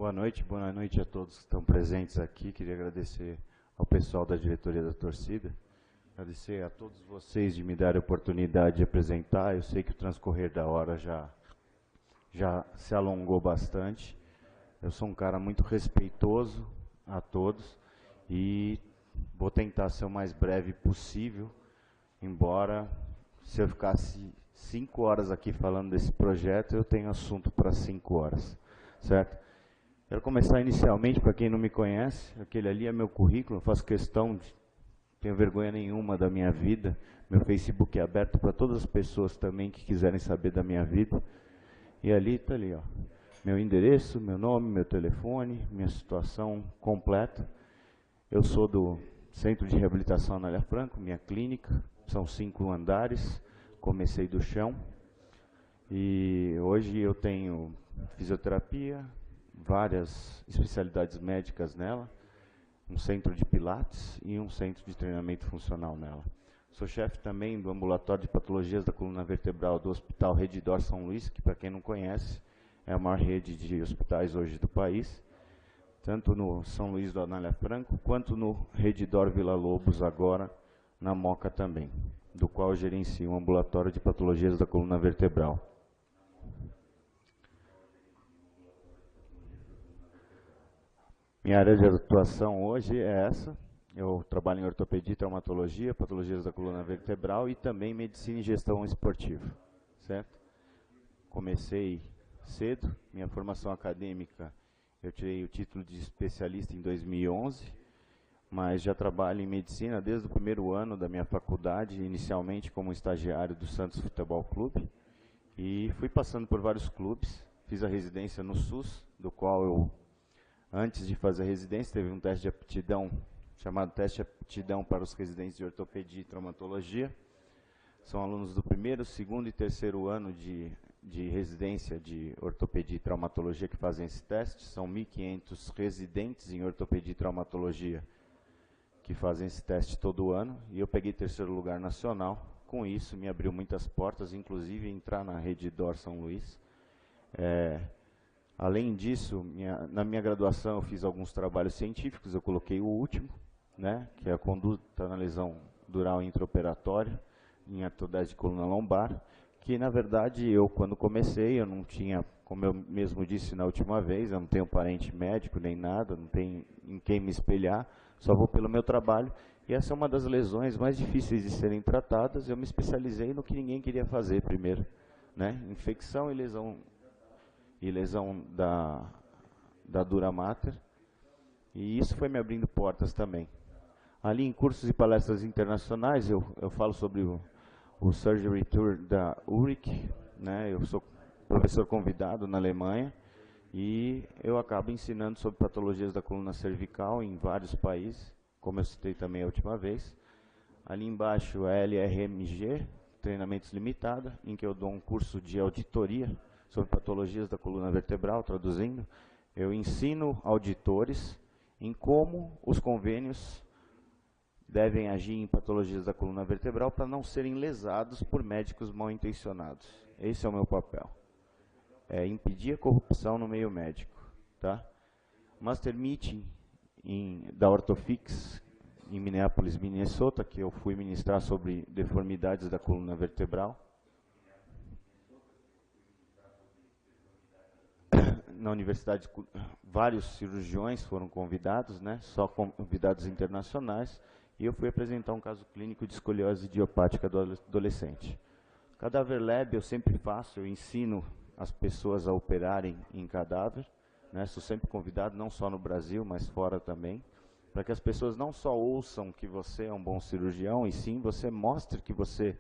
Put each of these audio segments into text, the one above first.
Boa noite a todos que estão presentes aqui. Queria agradecer ao pessoal da diretoria da torcida, agradecer a todos vocês de me dar a oportunidade de apresentar. Eu sei que o transcorrer da hora já se alongou bastante. Eu sou um cara muito respeitoso a todos e vou tentar ser o mais breve possível, embora se eu ficasse 5 horas aqui falando desse projeto, eu tenho assunto para 5 horas, certo? Quero começar inicialmente, para quem não me conhece, aquele ali é meu currículo, eu faço questão de, tenho vergonha nenhuma da minha vida, meu Facebook é aberto para todas as pessoas também que quiserem saber da minha vida, e ali está ali, ó, meu endereço, meu nome, meu telefone, minha situação completa. Eu sou do Centro de Reabilitação Anália Franco, minha clínica, são 5 andares, comecei do chão, e hoje eu tenho fisioterapia, várias especialidades médicas nela, um centro de pilates e um centro de treinamento funcional nela. Sou chefe também do ambulatório de patologias da coluna vertebral do Hospital Redidor São Luís, que para quem não conhece, é a maior rede de hospitais hoje do país, tanto no São Luís do Anália Franco, quanto no Redidor Vila Lobos, agora na Moca também, do qual eu gerencio um ambulatório de patologias da coluna vertebral. Minha área de atuação hoje é essa. Eu trabalho em ortopedia e traumatologia, patologias da coluna vertebral e também medicina e gestão esportiva, certo? Comecei cedo, minha formação acadêmica, eu tirei o título de especialista em 2011, mas já trabalho em medicina desde o primeiro ano da minha faculdade, inicialmente como estagiário do Santos Futebol Clube, e fui passando por vários clubes, fiz a residência no SUS, do qual eu, antes de fazer a residência, teve um teste de aptidão, chamado teste de aptidão para os residentes de ortopedia e traumatologia. São alunos do primeiro, segundo e terceiro ano de residência de ortopedia e traumatologia que fazem esse teste. São 1.500 residentes em ortopedia e traumatologia que fazem esse teste todo ano. E eu peguei terceiro lugar nacional. Com isso, me abriu muitas portas, inclusive entrar na Redidor São Luís. Além disso, na minha graduação eu fiz alguns trabalhos científicos, eu coloquei o último, né, que é a conduta na lesão dural intraoperatória, em artrodese de coluna lombar, que na verdade eu, quando comecei, eu não tinha, como eu mesmo disse na última vez, eu não tenho parente médico nem nada, não tenho em quem me espelhar, só vou pelo meu trabalho, e essa é uma das lesões mais difíceis de serem tratadas. Eu me especializei no que ninguém queria fazer primeiro, né, infecção e lesão da dura mater, e isso foi me abrindo portas também. Ali em cursos e palestras internacionais, eu falo sobre o Surgery Tour da URIC, né? Eu sou professor convidado na Alemanha, e eu acabo ensinando sobre patologias da coluna cervical em vários países, como eu citei também a última vez. Ali embaixo é LRMG, Treinamentos Limitada, em que eu dou um curso de auditoria sobre patologias da coluna vertebral, traduzindo. Eu ensino auditores em como os convênios devem agir em patologias da coluna vertebral para não serem lesados por médicos mal intencionados. Esse é o meu papel. É impedir a corrupção no meio médico. Tá? Master Meeting da Orthofix, em Minneapolis, Minnesota, que eu fui ministrar sobre deformidades da coluna vertebral. Na universidade, vários cirurgiões foram convidados, né, só convidados internacionais, e eu fui apresentar um caso clínico de escoliose idiopática do adolescente. Cadáver Lab eu sempre faço, eu ensino as pessoas a operarem em cadáver, né, sou sempre convidado, não só no Brasil, mas fora também, para que as pessoas não só ouçam que você é um bom cirurgião, e sim você mostre que você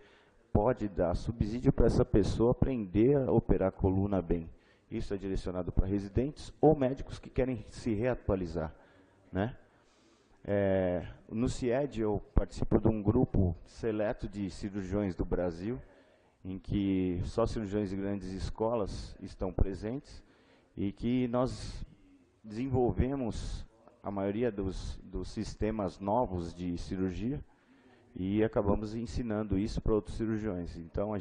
pode dar subsídio para essa pessoa aprender a operar a coluna bem. Isso é direcionado para residentes ou médicos que querem se reatualizar, né? No CIED eu participo de um grupo seleto de cirurgiões do Brasil, em que só cirurgiões de grandes escolas estão presentes, e que nós desenvolvemos a maioria dos sistemas novos de cirurgia e acabamos ensinando isso para outros cirurgiões. Então,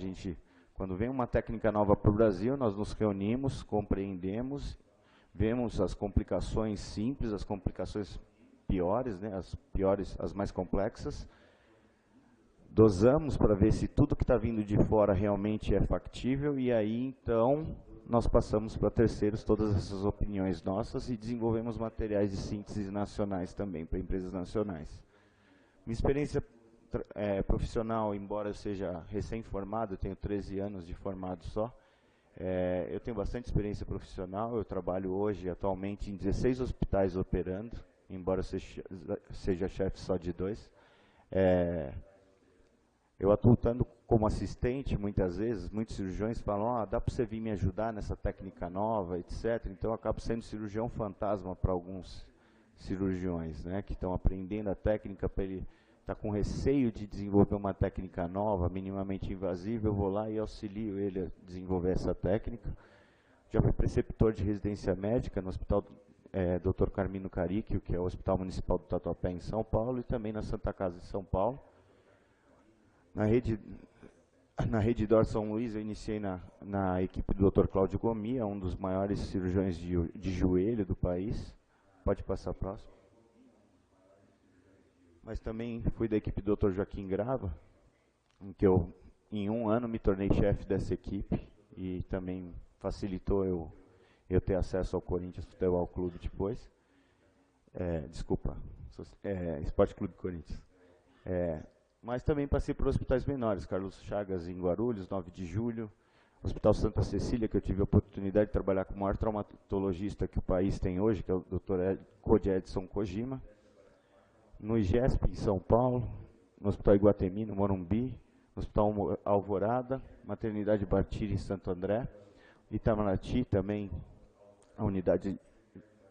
quando vem uma técnica nova para o Brasil, nós nos reunimos, compreendemos, vemos as complicações simples, as complicações piores, né, as piores, as mais complexas, dosamos para ver se tudo que está vindo de fora realmente é factível, e aí então nós passamos para terceiros todas essas opiniões nossas e desenvolvemos materiais de síntese nacionais também, para empresas nacionais. Minha experiência profissional, embora eu seja recém-formado, eu tenho 13 anos de formado só, eu tenho bastante experiência profissional, eu trabalho hoje, atualmente, em 16 hospitais operando, embora eu seja chefe só de 2. Eu atuo tanto como assistente, muitas vezes, muitos cirurgiões falam, dá para você vir me ajudar nessa técnica nova, etc. Então eu acabo sendo cirurgião fantasma para alguns cirurgiões, né, que estão aprendendo a técnica, para ele estar com receio de desenvolver uma técnica nova, minimamente invasiva, eu vou lá e auxilio ele a desenvolver essa técnica. Já fui preceptor de residência médica no Hospital Dr. Carmino Caríquio, que é o Hospital Municipal do Tatuapé, em São Paulo, e também na Santa Casa de São Paulo. Na rede DOR São Luís, eu iniciei na equipe do Dr. Cláudio Gomia, um dos maiores cirurgiões de joelho do país. Pode passar próximo. Mas também fui da equipe do Dr. Joaquim Grava, em que eu, em 1 ano, me tornei chefe dessa equipe e também facilitou eu ter acesso ao Corinthians Futebol Clube depois. Esporte Clube Corinthians. Mas também passei por hospitais menores, Carlos Chagas em Guarulhos, 9 de julho, Hospital Santa Cecília, que eu tive a oportunidade de trabalhar com o maior traumatologista que o país tem hoje, que é o Dr. Code Edson Kojima, no IGESP, em São Paulo, no Hospital Iguatemi, no Morumbi, no Hospital Alvorada, Maternidade Bartira, em Santo André, Itamaraty também, a unidade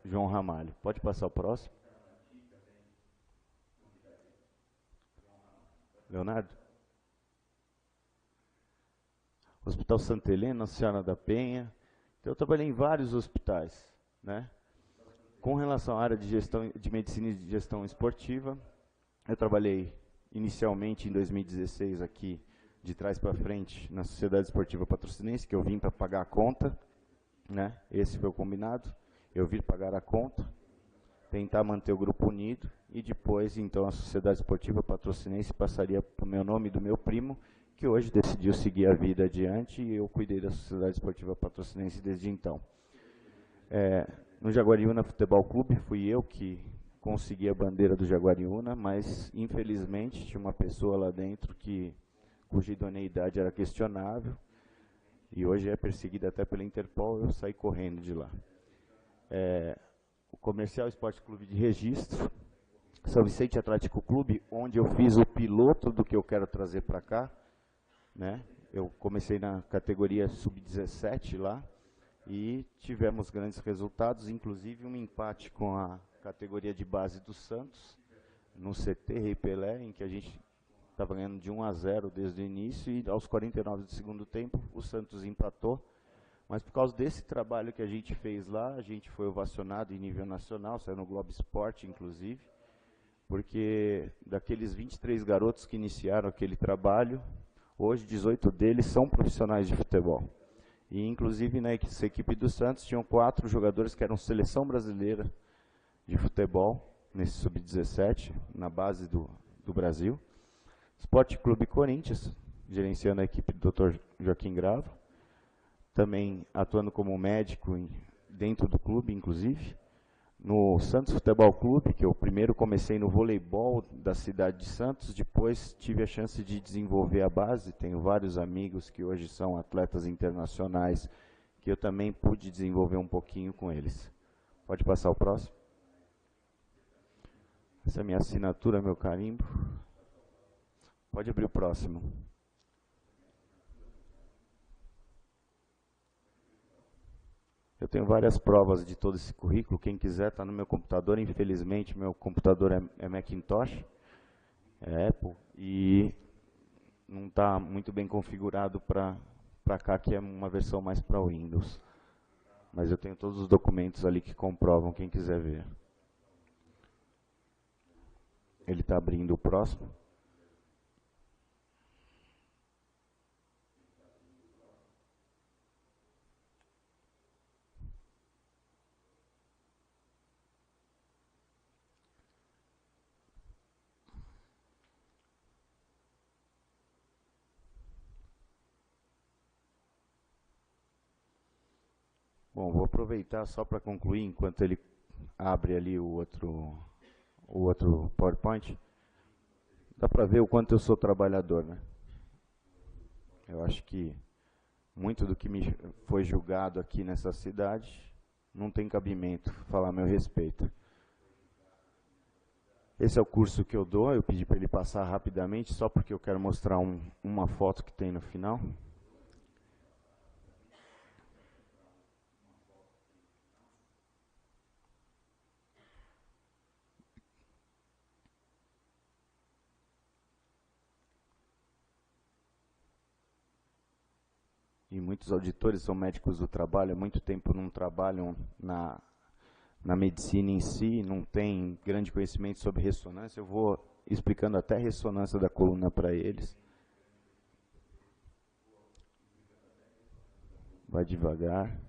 João Ramalho. Pode passar o próximo. Leonardo? Hospital Santa Helena, Nossa Senhora da Penha. Então, eu trabalhei em vários hospitais, né? Com relação à área de medicina e de gestão esportiva, eu trabalhei inicialmente em 2016 aqui, de trás para frente, na Sociedade Esportiva Patrocinense, que eu vim para pagar a conta, né? Esse foi o combinado, eu vim pagar a conta, tentar manter o grupo unido, e depois, então, a Sociedade Esportiva Patrocinense passaria para o meu nome e do meu primo, que hoje decidiu seguir a vida adiante, e eu cuidei da Sociedade Esportiva Patrocinense desde então. No Jaguariúna Futebol Clube, fui eu que consegui a bandeira do Jaguariúna, mas, infelizmente, tinha uma pessoa lá dentro cuja idoneidade era questionável, e hoje é perseguida até pela Interpol, eu saí correndo de lá. O Comercial Esporte Clube de Registro, São Vicente Atlético Clube, onde eu fiz o piloto do que eu quero trazer para cá, né? Eu comecei na categoria sub-17 lá, e tivemos grandes resultados, inclusive um empate com a categoria de base do Santos, no CT Rei Pelé, em que a gente estava ganhando de 1-0 desde o início, e aos 49 do segundo tempo o Santos empatou. Mas por causa desse trabalho que a gente fez lá, a gente foi ovacionado em nível nacional, saiu no Globo Esporte, inclusive, porque daqueles 23 garotos que iniciaram aquele trabalho, hoje 18 deles são profissionais de futebol. E, inclusive, na equipe do Santos, tinham 4 jogadores que eram seleção brasileira de futebol, nesse sub-17, na base do Brasil. Esporte Clube Corinthians, gerenciando a equipe do Dr. Joaquim Grava, também atuando como médico dentro do clube, inclusive. No Santos Futebol Clube, que eu primeiro comecei no voleibol da cidade de Santos, depois tive a chance de desenvolver a base, tenho vários amigos que hoje são atletas internacionais, que eu também pude desenvolver um pouquinho com eles. Pode passar o próximo? Essa é a minha assinatura, meu carimbo. Pode abrir o próximo. Eu tenho várias provas de todo esse currículo, quem quiser está no meu computador, infelizmente meu computador é Macintosh, é Apple, e não está muito bem configurado para cá, que é uma versão mais para Windows. Mas eu tenho todos os documentos ali que comprovam, quem quiser ver. Ele está abrindo o próximo. Bom, vou aproveitar só para concluir, enquanto ele abre ali o outro PowerPoint. Dá para ver o quanto eu sou trabalhador, né? Eu acho que muito do que me foi julgado aqui nessa cidade não tem cabimento falar a meu respeito. Esse é o curso que eu dou, eu pedi para ele passar rapidamente, só porque eu quero mostrar uma foto que tem no final. E muitos auditores são médicos do trabalho, há muito tempo não trabalham na medicina em si, não tem grande conhecimento sobre ressonância. Eu vou explicando até a ressonância da coluna para eles. Vai devagar.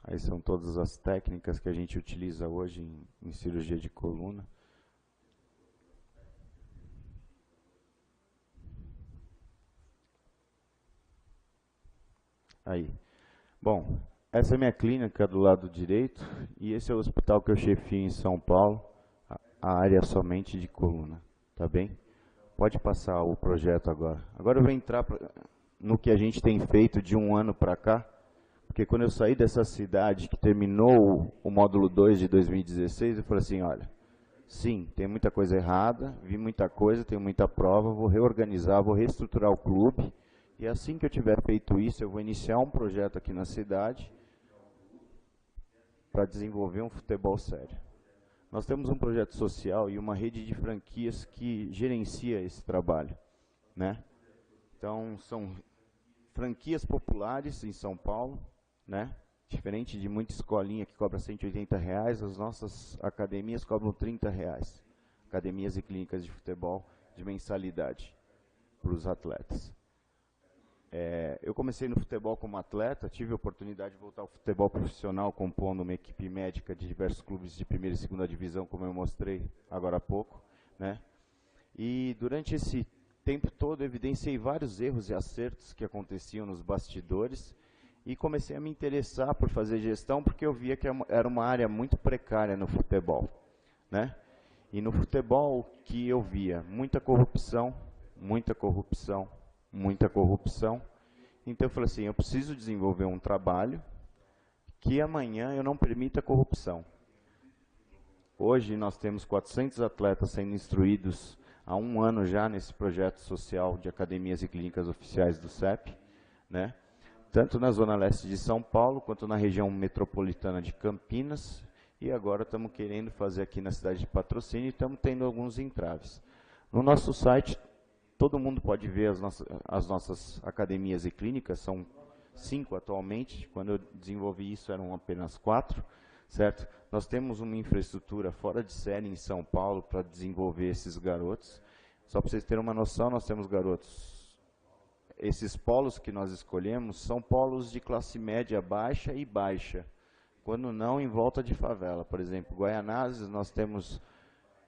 Aí são todas as técnicas que a gente utiliza hoje em cirurgia de coluna. Aí. Bom, essa é a minha clínica do lado direito e esse é o hospital que eu chefio em São Paulo, a área somente de coluna, tá bem? Pode passar o projeto agora. Agora eu vou entrar no que a gente tem feito de um ano para cá, porque quando eu saí dessa cidade que terminou o módulo 2 de 2016, eu falei assim, olha, sim, tem muita coisa errada, vi muita coisa, tenho muita prova, vou reorganizar, vou reestruturar o clube, e assim que eu tiver feito isso, eu vou iniciar um projeto aqui na cidade para desenvolver um futebol sério. Nós temos um projeto social e uma rede de franquias que gerencia esse trabalho, né? Então, são franquias populares em São Paulo, né? Diferente de muita escolinha que cobra R$180, as nossas academias cobram R$30. Academias e clínicas de futebol de mensalidade para os atletas. Eu comecei no futebol como atleta, tive a oportunidade de voltar ao futebol profissional, compondo uma equipe médica de diversos clubes de primeira e segunda divisão, como eu mostrei agora há pouco, né? E durante esse tempo todo eu evidenciei vários erros e acertos que aconteciam nos bastidores e comecei a me interessar por fazer gestão porque eu via que era uma área muito precária no futebol, né? E no futebol que eu via muita corrupção, muita corrupção, muita corrupção. Então eu falei assim, eu preciso desenvolver um trabalho que amanhã eu não permita corrupção. Hoje nós temos 400 atletas sendo instruídos há um ano já nesse projeto social de academias e clínicas oficiais do CEP, né? Tanto na zona leste de São Paulo, quanto na região metropolitana de Campinas, e agora estamos querendo fazer aqui na cidade de Patrocínio e estamos tendo alguns entraves. No nosso site, todo mundo pode ver as nossas academias e clínicas, são 5 atualmente, quando eu desenvolvi isso eram apenas 4, certo? Nós temos uma infraestrutura fora de série em São Paulo para desenvolver esses garotos. Só para vocês terem uma noção, nós temos garotos. Esses polos que nós escolhemos são polos de classe média baixa e baixa, quando não em volta de favela. Por exemplo, Guaianazes, nós temos,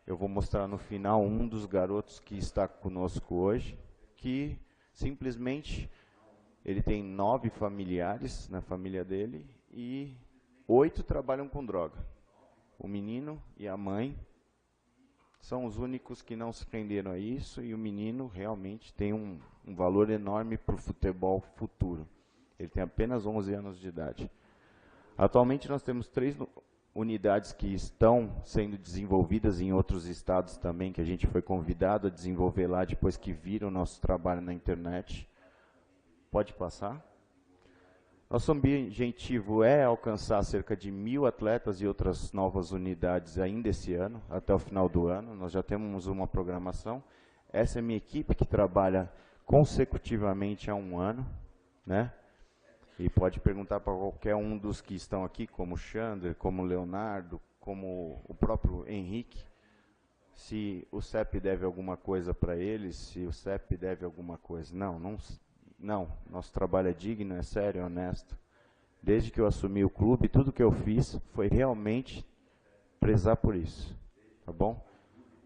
eu vou mostrar no final, um dos garotos que está conosco hoje, que simplesmente ele tem 9 familiares na família dele e 8 trabalham com droga. O menino e a mãe são os únicos que não se prenderam a isso e o menino realmente tem um valor enorme para o futebol futuro. Ele tem apenas 11 anos de idade. Atualmente nós temos 3 unidades que estão sendo desenvolvidas em outros estados também, que a gente foi convidado a desenvolver lá depois que viram o nosso trabalho na internet. Pode passar? Nosso objetivo é alcançar cerca de 1.000 atletas e outras novas unidades ainda esse ano, até o final do ano. Nós já temos uma programação. Essa é a minha equipe que trabalha consecutivamente há um ano, né? E pode perguntar para qualquer um dos que estão aqui, como o Xander, como o Leonardo, como o próprio Henrique, se o CEP deve alguma coisa para eles, se o CEP deve alguma coisa. Não, nosso trabalho é digno, é sério, é honesto, Desde que eu assumi o clube, tudo que eu fiz foi realmente prezar por isso, tá bom?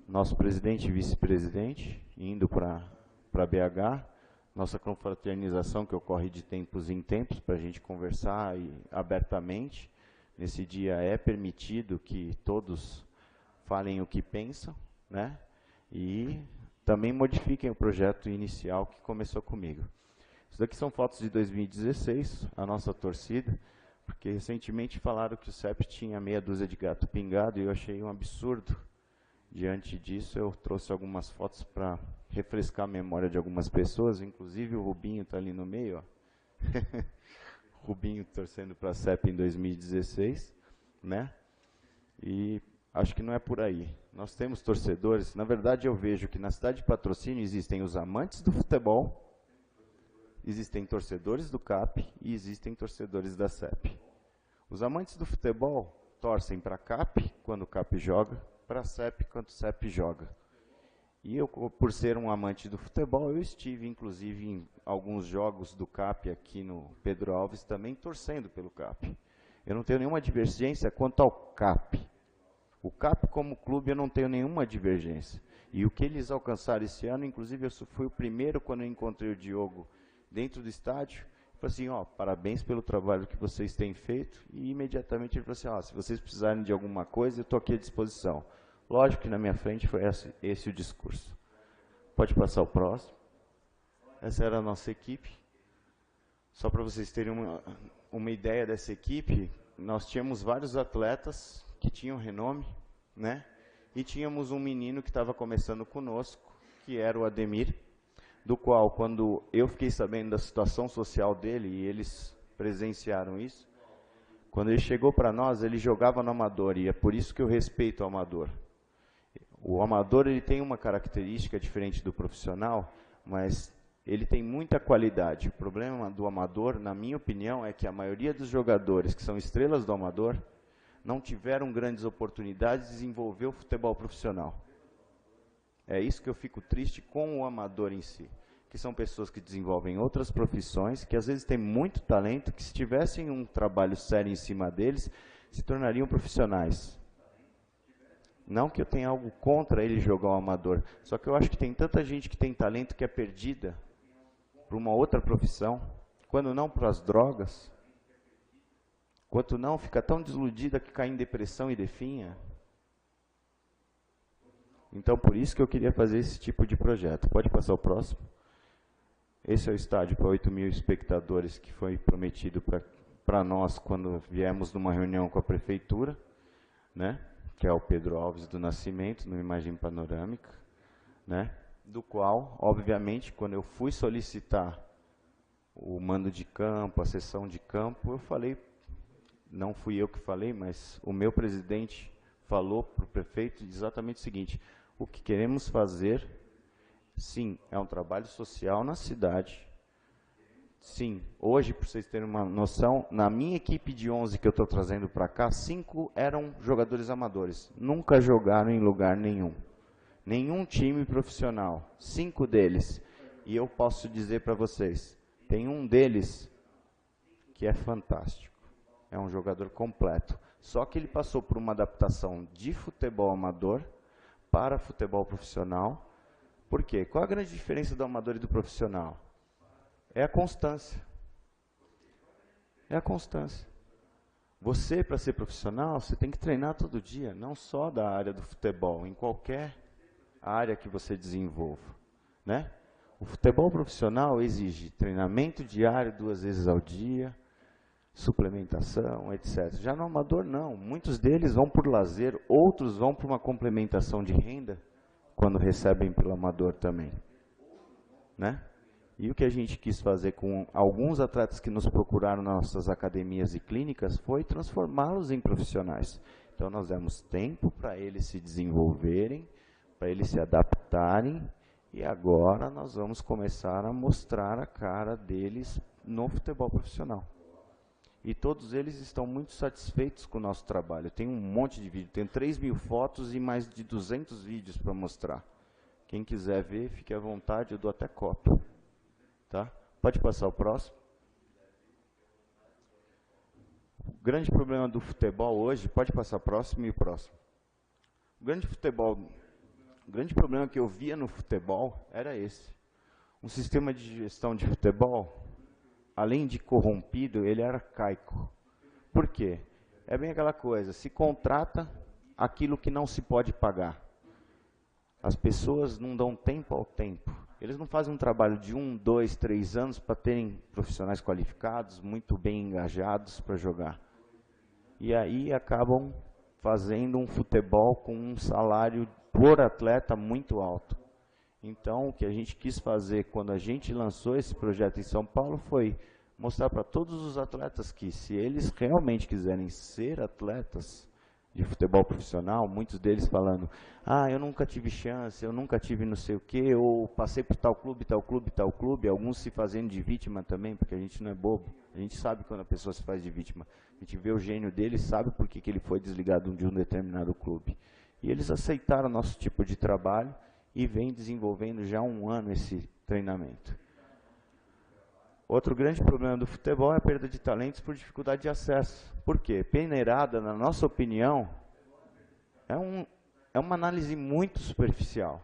Nosso presidente e vice-presidente indo para BH, nossa confraternização que ocorre de tempos em tempos para a gente conversar abertamente. Nesse dia é permitido que todos falem o que pensam, né? E também modifiquem o projeto inicial que começou comigo. Isso daqui são fotos de 2016, a nossa torcida, porque recentemente falaram que o CEP tinha meia dúzia de gato pingado e eu achei um absurdo. Diante disso, eu trouxe algumas fotos para refrescar a memória de algumas pessoas, inclusive o Rubinho está ali no meio, ó. Rubinho torcendo para a CEP em 2016, né? E acho que não é por aí. Nós temos torcedores, na verdade eu vejo que na cidade de Patrocínio existem os amantes do futebol, existem torcedores do CAP e existem torcedores da CEP. Os amantes do futebol torcem para a CAP quando o CAP joga, para a CEP quando o CEP joga. E eu, por ser um amante do futebol, eu estive inclusive em alguns jogos do CAP aqui no Pedro Alves também torcendo pelo CAP. Eu não tenho nenhuma divergência quanto ao CAP. O CAP como clube eu não tenho nenhuma divergência. E o que eles alcançaram esse ano, inclusive eu fui o primeiro quando eu encontrei o Diogo dentro do estádio, falei assim, ó, parabéns pelo trabalho que vocês têm feito, e imediatamente ele falou assim, ó, se vocês precisarem de alguma coisa, eu estou aqui à disposição. Lógico que na minha frente foi esse o discurso. Pode passar o próximo. Essa era a nossa equipe. Só para vocês terem uma ideia dessa equipe, nós tínhamos vários atletas que tinham renome, né? E tínhamos um menino que estava começando conosco, que era o Ademir, do qual, quando eu fiquei sabendo da situação social dele, e eles presenciaram isso, quando ele chegou para nós, ele jogava no amador, e é por isso que eu respeito o amador. O amador ele tem uma característica diferente do profissional, mas ele tem muita qualidade. O problema do amador, na minha opinião, é que a maioria dos jogadores que são estrelas do amador não tiveram grandes oportunidades de desenvolver o futebol profissional. É isso que eu fico triste com o amador em si, que são pessoas que desenvolvem outras profissões, que às vezes têm muito talento, que se tivessem um trabalho sério em cima deles, se tornariam profissionais. Não que eu tenha algo contra ele jogar o amador, só que eu acho que tem tanta gente que tem talento que é perdida para uma outra profissão, quando não para as drogas, quanto não fica tão desiludida que cai em depressão e definha. Então, por isso que eu queria fazer esse tipo de projeto. Pode passar o próximo. Esse é o estádio para 8 mil espectadores que foi prometido para nós quando viemos numa reunião com a prefeitura, né? Que é o Pedro Alves do Nascimento, numa imagem panorâmica, né? Do qual, obviamente, quando eu fui solicitar o mando de campo, a sessão de campo, eu falei, não fui eu que falei, mas o meu presidente falou para o prefeito exatamente o seguinte, o que queremos fazer, sim, é um trabalho social na cidade. Sim, hoje, para vocês terem uma noção, na minha equipe de 11 que eu estou trazendo para cá, 5 eram jogadores amadores. Nunca jogaram em lugar nenhum. Nenhum time profissional. 5 deles. E eu posso dizer para vocês, tem um deles que é fantástico. É um jogador completo. Só que ele passou por uma adaptação de futebol amador para futebol profissional. Por quê? Qual a grande diferença do amador e do profissional? É a constância. É a constância. Você, para ser profissional, você tem que treinar todo dia, não só da área do futebol, em qualquer área que você desenvolva, né? O futebol profissional exige treinamento diário 2 vezes ao dia, suplementação, etc. Já no amador, não. Muitos deles vão por lazer, outros vão por uma complementação de renda, quando recebem pelo amador também, né? E o que a gente quis fazer com alguns atletas que nos procuraram nas nossas academias e clínicas foi transformá-los em profissionais. Então nós demos tempo para eles se desenvolverem, para eles se adaptarem, e agora nós vamos começar a mostrar a cara deles no futebol profissional. E todos eles estão muito satisfeitos com o nosso trabalho. Tem um monte de vídeo, tem 3.000 fotos e mais de 200 vídeos para mostrar. Quem quiser ver, fique à vontade, eu dou até cópia. Tá? Pode passar o próximo. O grande problema do futebol hoje, pode passar próximo e próximo. O grande problema que eu via no futebol era esse. Um sistema de gestão de futebol, além de corrompido, ele era arcaico. Por quê? É bem aquela coisa, se contrata aquilo que não se pode pagar. As pessoas não dão tempo ao tempo. Eles não fazem um trabalho de 1, 2, 3 anos para terem profissionais qualificados, muito bem engajados para jogar. E aí acabam fazendo um futebol com um salário por atleta muito alto. Então, o que a gente quis fazer quando a gente lançou esse projeto em São Paulo foi mostrar para todos os atletas que, se eles realmente quiserem ser atletas de futebol profissional, muitos deles falando, eu nunca tive chance, eu nunca tive não sei o quê, ou passei por tal clube, tal clube, tal clube, alguns se fazendo de vítima também, porque a gente não é bobo, a gente sabe quando a pessoa se faz de vítima, a gente vê o gênio dele e sabe por que ele foi desligado de um determinado clube. E eles aceitaram nosso tipo de trabalho e vem desenvolvendo já há 1 ano esse treinamento. Outro grande problema do futebol é a perda de talentos por dificuldade de acesso. Por quê? Peneirada, na nossa opinião, é uma análise muito superficial.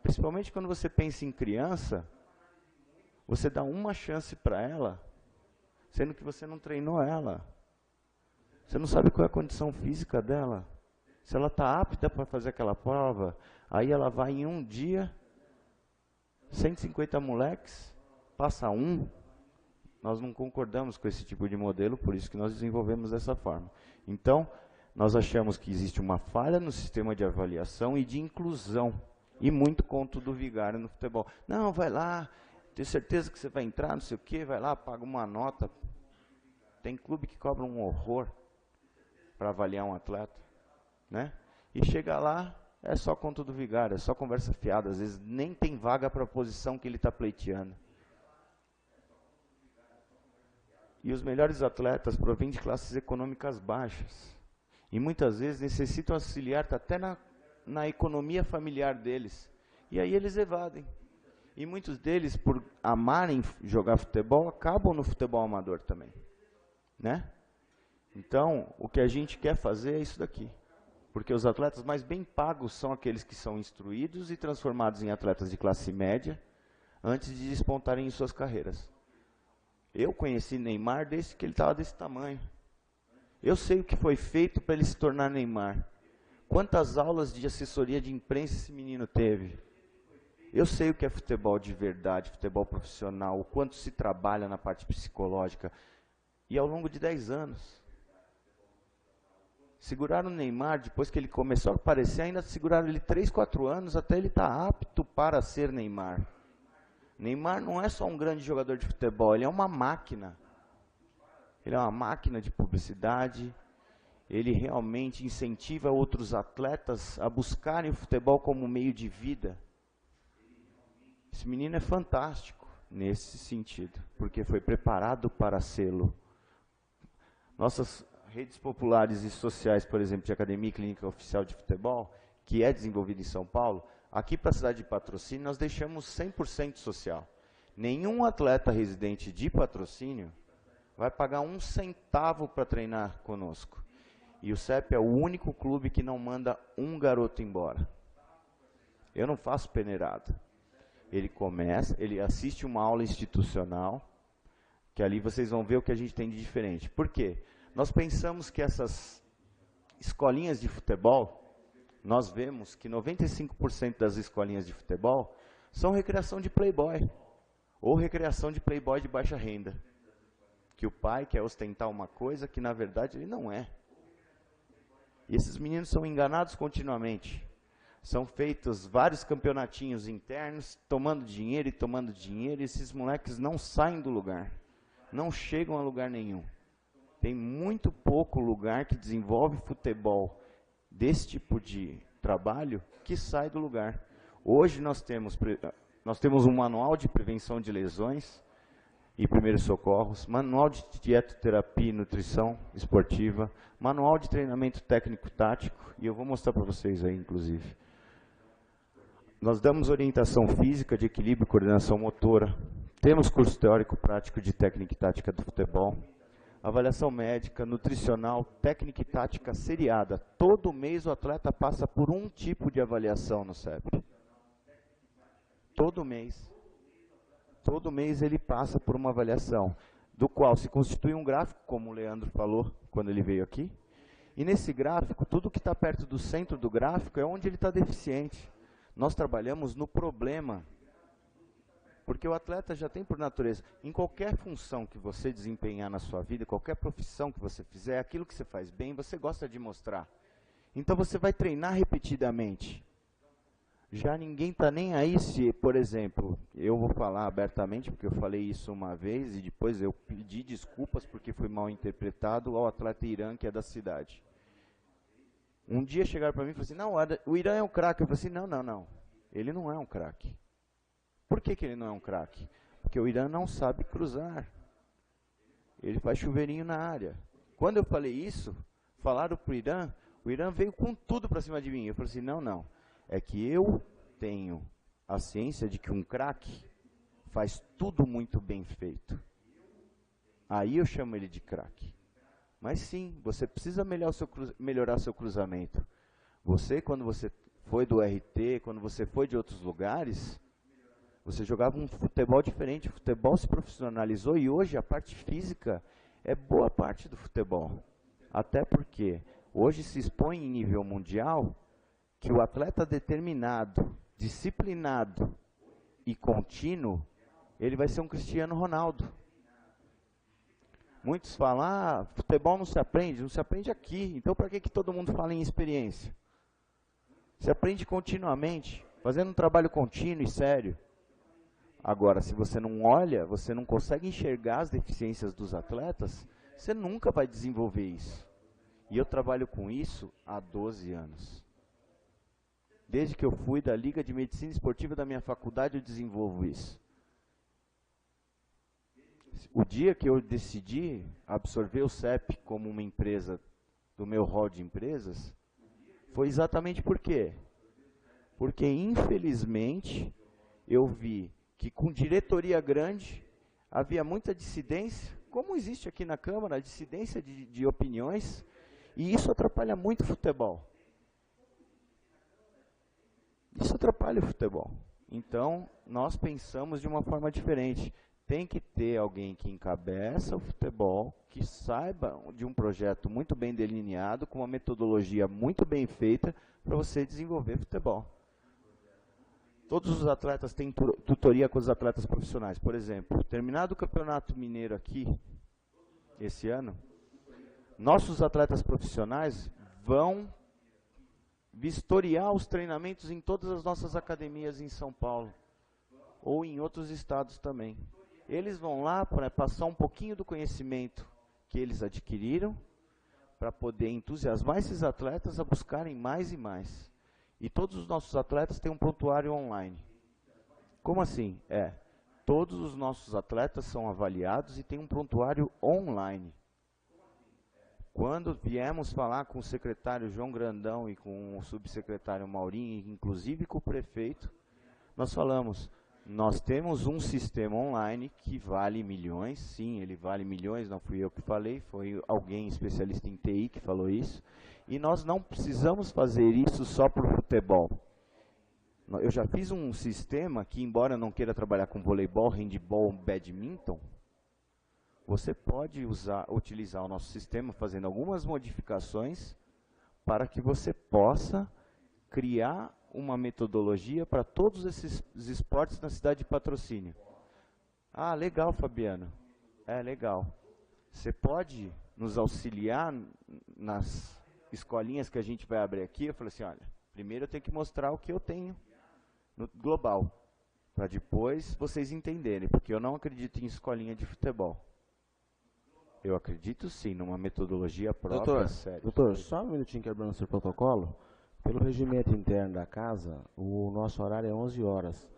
Principalmente quando você pensa em criança, você dá uma chance para ela, sendo que você não treinou ela. Você não sabe qual é a condição física dela. Se ela está apta para fazer aquela prova, aí ela vai em um dia, 150 moleques, passa um. Nós não concordamos com esse tipo de modelo, por isso que nós desenvolvemos dessa forma. Então, nós achamos que existe uma falha no sistema de avaliação e de inclusão, e muito conto do vigário no futebol. Não, vai lá, tenho certeza que você vai entrar, não sei o quê, vai lá, paga uma nota. Tem clube que cobra um horror para avaliar um atleta, né? E chega lá, é só conto do vigário, é só conversa fiada, às vezes nem tem vaga para a posição que ele está pleiteando. E os melhores atletas provêm de classes econômicas baixas. E muitas vezes necessitam auxiliar até na economia familiar deles. E aí eles evadem. E muitos deles, por amarem jogar futebol, acabam no futebol amador também, né? Então, o que a gente quer fazer é isso daqui. Porque os atletas mais bem pagos são aqueles que são instruídos e transformados em atletas de classe média antes de despontarem em suas carreiras. Eu conheci Neymar desde que ele estava desse tamanho. Eu sei o que foi feito para ele se tornar Neymar. Quantas aulas de assessoria de imprensa esse menino teve? Eu sei o que é futebol de verdade, futebol profissional, o quanto se trabalha na parte psicológica. E ao longo de 10 anos. Seguraram o Neymar, depois que ele começou a aparecer, ainda seguraram ele 3, 4 anos, até ele estar apto para ser Neymar. Neymar não é só um grande jogador de futebol, ele é uma máquina. Ele é uma máquina de publicidade, ele realmente incentiva outros atletas a buscarem o futebol como meio de vida. Esse menino é fantástico nesse sentido, porque foi preparado para sê-lo. Nossas redes populares e sociais, por exemplo, de Academia Clínica Oficial de Futebol, que é desenvolvida em São Paulo, aqui para a cidade de Patrocínio nós deixamos 100% social. Nenhum atleta residente de Patrocínio vai pagar 1 centavo para treinar conosco. E o CEP é o único clube que não manda um garoto embora. Eu não faço peneirada. Ele começa, ele assiste uma aula institucional, que ali vocês vão ver o que a gente tem de diferente. Por quê? Nós pensamos que essas escolinhas de futebol, nós vemos que 95% das escolinhas de futebol são recreação de playboy, ou recreação de playboy de baixa renda. Que o pai quer ostentar uma coisa que na verdade ele não é. E esses meninos são enganados continuamente. São feitos vários campeonatinhos internos, tomando dinheiro, e esses moleques não saem do lugar. Não chegam a lugar nenhum. Tem muito pouco lugar que desenvolve futebol desse tipo de trabalho que sai do lugar. Hoje nós temos um manual de prevenção de lesões e primeiros socorros, manual de dietoterapia e nutrição esportiva, manual de treinamento técnico-tático, e eu vou mostrar para vocês aí, inclusive. Nós damos orientação física de equilíbrio e coordenação motora, temos curso teórico-prático de técnica e tática do futebol, avaliação médica, nutricional, técnica e tática seriada. Todo mês o atleta passa por um tipo de avaliação no CEP. Todo mês. Todo mês ele passa por uma avaliação, do qual se constitui um gráfico, como o Leandro falou quando ele veio aqui. E nesse gráfico, tudo que está perto do centro do gráfico é onde ele está deficiente. Nós trabalhamos no problema. Porque o atleta já tem por natureza, em qualquer função que você desempenhar na sua vida, qualquer profissão que você fizer, aquilo que você faz bem, você gosta de mostrar. Então você vai treinar repetidamente. Já ninguém está nem aí se, por exemplo, eu vou falar abertamente, porque eu falei isso uma vez e depois eu pedi desculpas porque foi mal interpretado ao atleta Irã, que é da cidade. Um dia chegaram para mim e falaram assim, não, o Irã é um craque. Eu falei assim, não, ele não é um craque. Por que ele não é um craque? Porque o Irã não sabe cruzar. Ele faz chuveirinho na área. Quando eu falei isso, falaram para o Irã veio com tudo para cima de mim. Eu falei assim, não. É que eu tenho a ciência de que um craque faz tudo muito bem feito. Aí eu chamo ele de craque. Mas sim, você precisa melhorar seu cruzamento. Você, quando você foi do RT, quando você foi de outros lugares, você jogava um futebol diferente, o futebol se profissionalizou e hoje a parte física é boa parte do futebol. Até porque hoje se expõe em nível mundial que o atleta determinado, disciplinado e contínuo, ele vai ser um Cristiano Ronaldo. Muitos falam, futebol não se aprende aqui, então para que todo mundo fala em experiência? Se aprende continuamente, fazendo um trabalho contínuo e sério. Agora, se você não olha, você não consegue enxergar as deficiências dos atletas, você nunca vai desenvolver isso. E eu trabalho com isso há 12 anos. Desde que eu fui da Liga de Medicina Esportiva da minha faculdade, eu desenvolvo isso. O dia que eu decidi absorver o CEP como uma empresa do meu rol de empresas, foi exatamente por quê? Porque, infelizmente, eu vi que com diretoria grande havia muita dissidência, como existe aqui na Câmara, a dissidência de opiniões, e isso atrapalha muito o futebol. Isso atrapalha o futebol. Então, nós pensamos de uma forma diferente. Tem que ter alguém que encabeça o futebol, que saiba de um projeto muito bem delineado, com uma metodologia muito bem feita, para você desenvolver futebol. Todos os atletas têm tutoria com os atletas profissionais. Por exemplo, terminado o Campeonato Mineiro aqui, esse ano, nossos atletas profissionais vão vistoriar os treinamentos em todas as nossas academias em São Paulo, ou em outros estados também. Eles vão lá para passar um pouquinho do conhecimento que eles adquiriram, para poder entusiasmar esses atletas a buscarem mais e mais. E todos os nossos atletas têm um prontuário online. Como assim? Todos os nossos atletas são avaliados e têm um prontuário online. Quando viemos falar com o secretário João Grandão e com o subsecretário Maurinho, inclusive com o prefeito, nós falamos, nós temos um sistema online que vale milhões, sim, ele vale milhões, não fui eu que falei, foi alguém especialista em TI que falou isso, e nós não precisamos fazer isso só por futebol. Eu já fiz um sistema que, embora eu não queira trabalhar com voleibol, handball, badminton, você pode utilizar o nosso sistema fazendo algumas modificações para que você possa criar uma metodologia para todos esses esportes na cidade de Patrocínio. Ah, legal, Fabiano. Legal. Você pode nos auxiliar nas escolinhas que a gente vai abrir aqui? Eu falei assim, olha, primeiro eu tenho que mostrar o que eu tenho no global, para depois vocês entenderem, porque eu não acredito em escolinha de futebol. Eu acredito sim numa metodologia própria, séria. Doutor, só um minutinho quebrando o seu protocolo. Pelo regimento interno da casa, o nosso horário é 11 horas.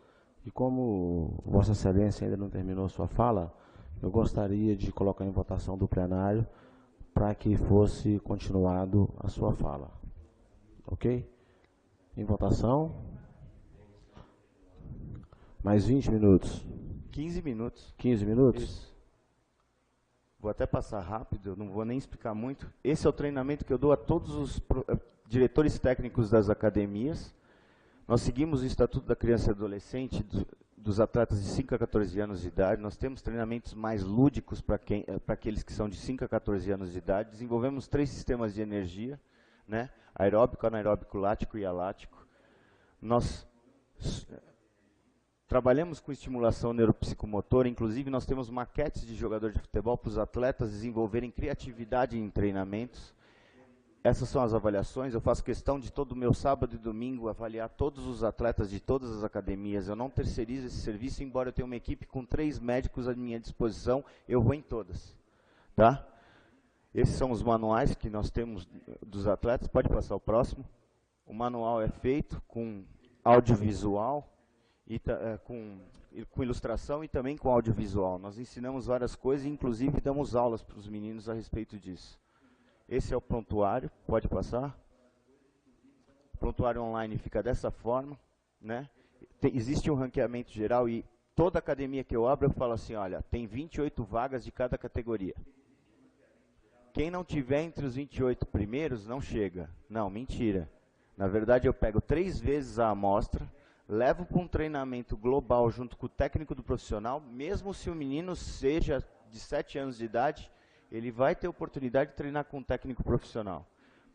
E como Vossa Excelência ainda não terminou sua fala, eu gostaria de colocar em votação do plenário para que fosse continuado a sua fala. Ok? Em votação. Mais 20 minutos. 15 minutos. 15 minutos? Isso. Vou até passar rápido, eu não vou nem explicar muito. Esse é o treinamento que eu dou a todos os diretores técnicos das academias. Nós seguimos o Estatuto da Criança e Adolescente, dos atletas de 5 a 14 anos de idade. Nós temos treinamentos mais lúdicos para aqueles que são de 5 a 14 anos de idade. Desenvolvemos 3 sistemas de energia, né? Aeróbico, anaeróbico, lático e alático. Nós trabalhamos com estimulação neuropsicomotora, inclusive nós temos maquetes de jogador de futebol para os atletas desenvolverem criatividade em treinamentos. Essas são as avaliações. Eu faço questão de todo o meu sábado e domingo avaliar todos os atletas de todas as academias. Eu não terceirizo esse serviço, embora eu tenha uma equipe com 3 médicos à minha disposição, eu vou em todas. Tá? Esses são os manuais que nós temos dos atletas. Pode passar o próximo. O manual é feito com audiovisual, e com ilustração e também com audiovisual. Nós ensinamos várias coisas, inclusive damos aulas para os meninos a respeito disso. Esse é o prontuário, pode passar. O prontuário online fica dessa forma, né? Existe um ranqueamento geral e toda academia que eu abro eu falo assim, olha, tem 28 vagas de cada categoria. Quem não tiver entre os 28 primeiros não chega. Não, mentira. Na verdade eu pego 3 vezes a amostra, levo para um treinamento global junto com o técnico do profissional, mesmo se o menino seja de 7 anos de idade, ele vai ter oportunidade de treinar com um técnico profissional.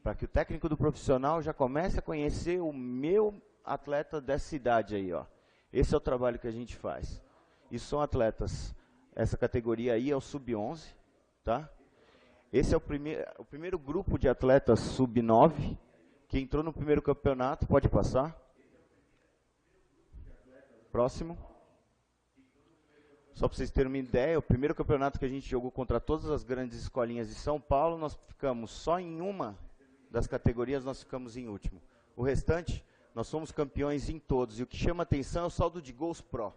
Para que o técnico do profissional já comece a conhecer o meu atleta dessa idade aí, ó. Esse é o trabalho que a gente faz. E são atletas, essa categoria aí é o sub-11, tá? Esse é o primeiro grupo de atletas sub-9, que entrou no primeiro campeonato, pode passar. Próximo. Só para vocês terem uma ideia, o primeiro campeonato que a gente jogou contra todas as grandes escolinhas de São Paulo, nós ficamos só em uma das categorias, nós ficamos em último. O restante, nós somos campeões em todos. E o que chama atenção é o saldo de gols pró.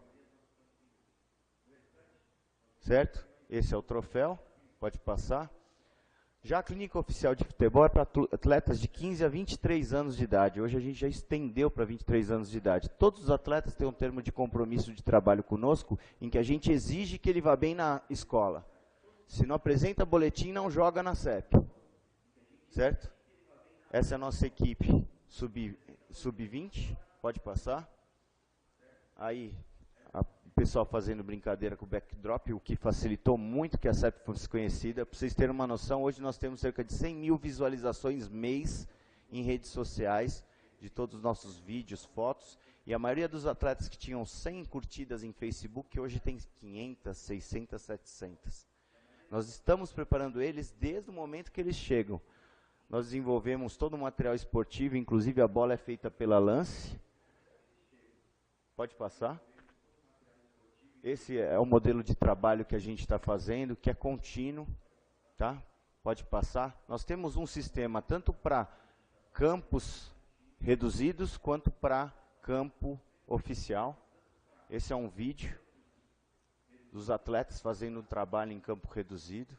Certo? Esse é o troféu, pode passar. Já a clínica oficial de futebol é para atletas de 15 a 23 anos de idade. Hoje a gente já estendeu para 23 anos de idade. Todos os atletas têm um termo de compromisso de trabalho conosco, em que a gente exige que ele vá bem na escola. Se não apresenta boletim, não joga na CEP. Certo? Essa é a nossa equipe sub-20. Pode passar. Aí, o pessoal fazendo brincadeira com o backdrop, o que facilitou muito que a CEP fosse conhecida. Para vocês terem uma noção, hoje nós temos cerca de 100 mil visualizações mês em redes sociais, de todos os nossos vídeos, fotos, e a maioria dos atletas que tinham 100 curtidas em Facebook, hoje tem 500, 600, 700. Nós estamos preparando eles desde o momento que eles chegam. Nós desenvolvemos todo o material esportivo, inclusive a bola é feita pela Lance. Pode passar. Esse é o modelo de trabalho que a gente está fazendo, que é contínuo, tá? Pode passar. Nós temos um sistema tanto para campos reduzidos, quanto para campo oficial. Esse é um vídeo dos atletas fazendo um trabalho em campo reduzido.